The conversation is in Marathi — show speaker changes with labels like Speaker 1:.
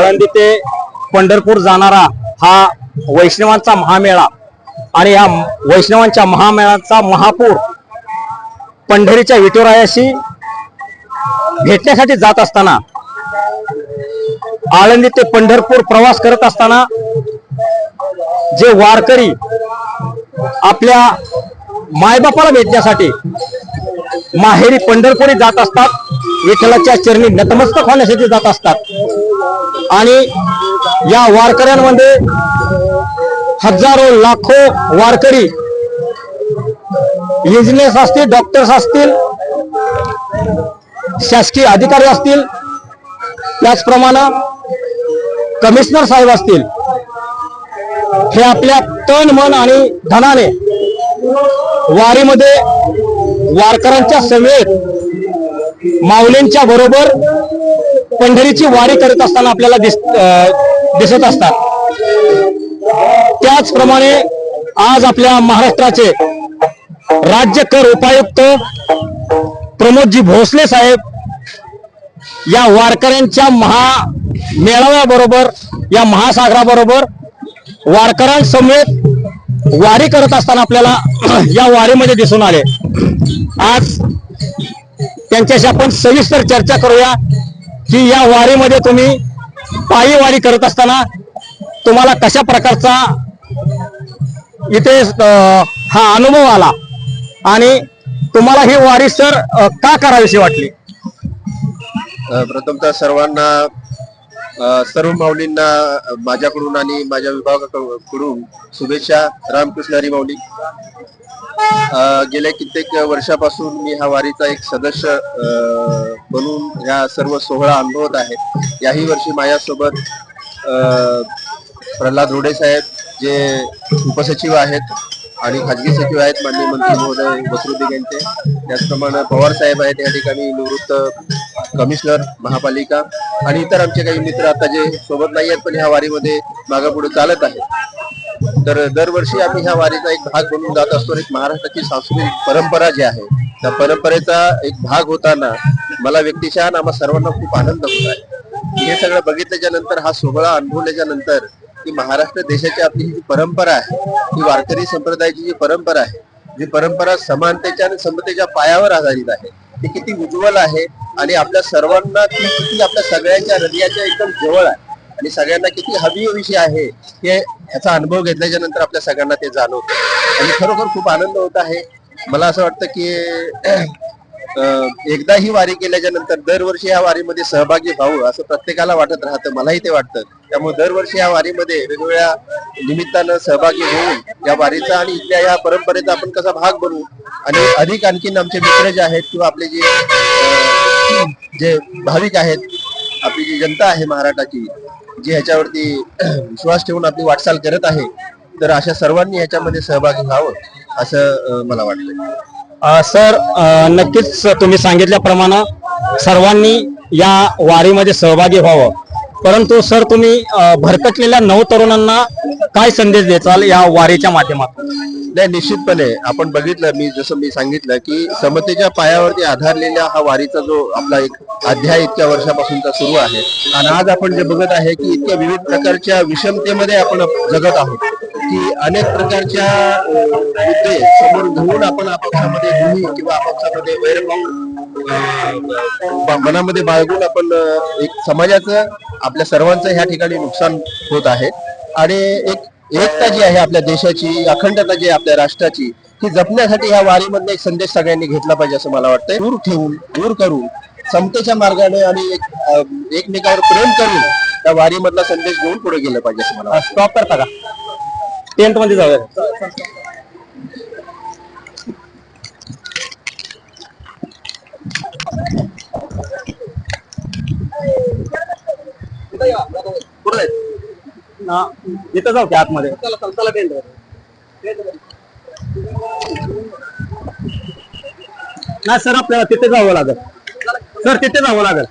Speaker 1: आळंदी ते पंढरपूर जाणारा हा वैष्णवांचा महामेळा आणि या वैष्णवांच्या महामेळाचा महापूर पंढरीच्या विठुरायाशी भेटण्यासाठी जात असताना आळंदी ते पंढरपूर प्रवास करत असताना जे वारकरी आपल्या मायबापाला भेटण्यासाठी माहेरी पंढरपुरी जात असतात, विठ्ठलाच्या चरणी नतमस्तक होण्यासाठी जात असतात आणि या वारकऱ्यांमध्ये हजारो लाखो वारकरी इंजिनियर्स असतील, डॉक्टर्स असतील, शासकीय अधिकारी असतील, त्याचप्रमाणे कमिशनर साहेब असतील, हे आपल्या तन मन आणि धनाने वारीमध्ये वारकऱ्यांच्या समेत माऊलींच्या बरोबर पंढरीची वारी करत असताना आपल्याला दिसत असतात। त्याचप्रमाणे आज आपल्या महाराष्ट्राचे राज्य कर उपायुक्त प्रमोदजी भोसले साहेब या वारकऱ्यांच्या महामेळाव्याबरोबर, या महासागराबरोबर वारकऱ्यांसमेत वारी करत असताना आपल्याला या वारीमध्ये दिसून आले। आज त्यांच्याशी आपण सविस्तर चर्चा करूया की या वारीमध्ये तुम्ही पायी वारी करत असताना तुम्हाला कशा प्रकारचा इथे हा अनुभव आला आणि तुम्हाला ही वारी सर का करावीशी वाटली?
Speaker 2: प्रथमतः सर्व माऊलींना माझ्याकडून आणि माझ्या विभागाकडून शुभेच्छा। रामकृष्ण हरी माऊली। गेल्या कित्येक वर्षापासून मी हा वारीचा एक सदस्य बनून या सर्व सोहळा अनुभवत आहे। याही वर्षी माझ्यासोबत प्रल्हाद रोडे साहेब जे उपसचिव आहेत आणि खाजगी सचिव आहेत, माननीय मंत्री महोदय बसरुद्दीन यांचे, त्याचप्रमाणे पवार साहेब आहेत या ठिकाणी, निवृत्त कमिशनर महापालिका आणि इतर आमचे काही मित्र आता जे सोबत नाही आहेत पण ह्या वारीमध्ये मागापुढे चालत आहेत। तर दरवर्षी आम्ही ह्या वारीचा एक भाग बनून जात असतो। एक महाराष्ट्राची सांस्कृतिक परंपरा जी आहे त्या परंपरेचा एक भाग होताना मला व्यक्तिशः आम्हा सर्वांना खूप आनंद होत आहे। हे सगळं बघितल्याच्या नंतर, हा सोहळा अनुभवल्याच्या नंतर की महाराष्ट्र देशाची आपली जी परंपरा आहे, ही वारकरी संप्रदायाची जी परंपरा आहे, जी परंपरा समानतेच्या आणि समतेच्या पायावर आधारित आहे, ती किती उज्ज्वल आहे आणि आपल्या सर्वांना ती किती आपल्या सगळ्यांच्या हृदयाच्या एकदम जवळ आहे आणि सगळ्यांना किती हवी विषय आहे हे ह्याचा अनुभव घेतल्याच्या नंतर आपल्या सगळ्यांना ते जाणवतं आणि खरोखर खूप आनंद होत आहे। मला असं वाटतं की एकदा ही वारी केल्याच्या नंतर दरवर्षी ह्या वारीमध्ये सहभागी व्हावं असं प्रत्येकाला वाटत राहतं, मलाही ते वाटतं। त्यामुळे दरवर्षी या वारीमध्ये वेगवेगळ्या निमित्तानं सहभागी होऊन या वारीचा आणि इथल्या या परंपरेचा आपण कसा भाग बनवू आणि अधिक आणखीन आमचे मित्र जे आहेत किंवा आपले जे भाविक आहेत, आपली जी जनता आहे महाराष्ट्राची, जी ह्याच्यावरती विश्वास ठेवून आपली वाटचाल करत आहे, तर अशा सर्वांनी ह्याच्यामध्ये सहभागी व्हावं असं मला वाटतं।
Speaker 1: सर, नक्कीच तुम्ही सांगितल्याप्रमाणे सर्वांनी या वारीमध्ये सहभागी व्हावं, परंतु सर तुम्ही भरकटलेल्या नवतरुणांना काय संदेश द्याल या वारीच्या माध्यमातून?
Speaker 2: नाही, निश्चितपणे आपण बघितलं, जसं मी सांगितलं की समतेच्या पायावरती आधारलेला हा वारीचा जो आपला एक अध्याय इतक्या वर्षापासूनचा सुरू आहे आणि आज आपण जे बघत आहे की इतक्या विविध प्रकारच्या विषमतेमध्ये आपण जगत आहोत की अनेक प्रकारच्या मुद्दे समोर घेऊन आपण आपापसामध्ये दुही किंवा आपापसामध्ये वैरभाव मनामध्ये बाळगून आपण एक समाजाचं, आपल्या सर्वांचं ह्या ठिकाणी नुकसान होत आहे आणि एक एकता जी आहे आपल्या देशाची, अखंडता जी आहे आपल्या राष्ट्राची, ही जपण्यासाठी ह्या वारीमधला एक संदेश सगळ्यांनी घेतला पाहिजे असं मला वाटतंय। दूर करून समतेच्या मार्गाने आणि एकमेकावर प्रेम करून त्या वारीमधला संदेश घेऊन पुढे गेलं पाहिजे असं मला वाटतं।
Speaker 1: स्टॉप करता का? टेंट मध्ये जाऊया। इथं जाऊ की आतमध्ये? नाही सर, आपल्याला तिथे जावं लागेल सर, तिथे जावं लागेल।